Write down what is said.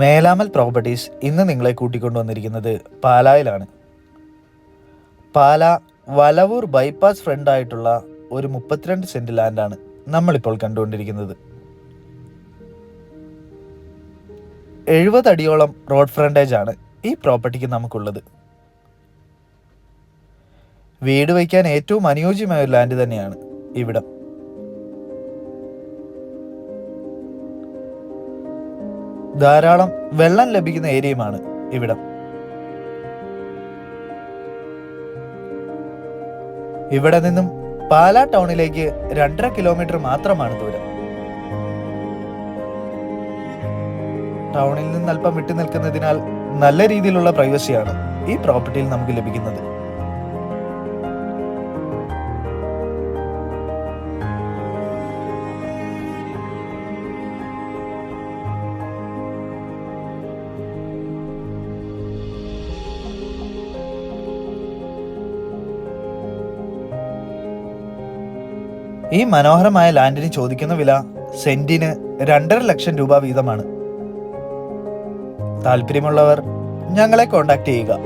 മേലാമൽ properties ഇന്ന് നിങ്ങളെ കൂട്ടിക്കൊണ്ടുവന്നിരിക്കുന്നത് പാലായിലാണ്. പാല Valavoor bypass ഫ്രണ്ടായിട്ടുള്ള ഒരു 32 സെന്റ് ലാൻഡാണ് നമ്മളിപ്പോൾ കണ്ടുകൊണ്ടിരിക്കുന്നത്. 70 അടിയോളം റോഡ് ഫ്രണ്ടേജ് ആണ് ഈ പ്രോപ്പർട്ടിക്ക് നമുക്കുള്ളത്. വീട് വയ്ക്കാൻ ഏറ്റവും അനുയോജ്യമായ ഒരു ലാൻഡ് തന്നെയാണ് ഇവിടം. ധാരാളം വെള്ളം ലഭിക്കുന്ന ഏരിയയുമാണ് ഇവിടം. ഇവിടെ നിന്നും പാലാ ടൗണിലേക്ക് 2.5 കിലോമീറ്റർ മാത്രമാണ് ദൂരം. ടൗണിൽ നിന്ന് അല്പം വിട്ടു നിൽക്കുന്നതിനാൽ നല്ല രീതിയിലുള്ള പ്രൈവസിയാണ് ഈ പ്രോപ്പർട്ടിയിൽ നമുക്ക് ലഭിക്കുന്നത്. ഈ മനോഹരമായ ലാൻഡിന് ചോദിക്കുന്ന വില സെന്റിന് 2.5 ലക്ഷം രൂപ വീതമാണ്. താല്പര്യമുള്ളവർ ഞങ്ങളെ കോൺടാക്ട് ചെയ്യുക.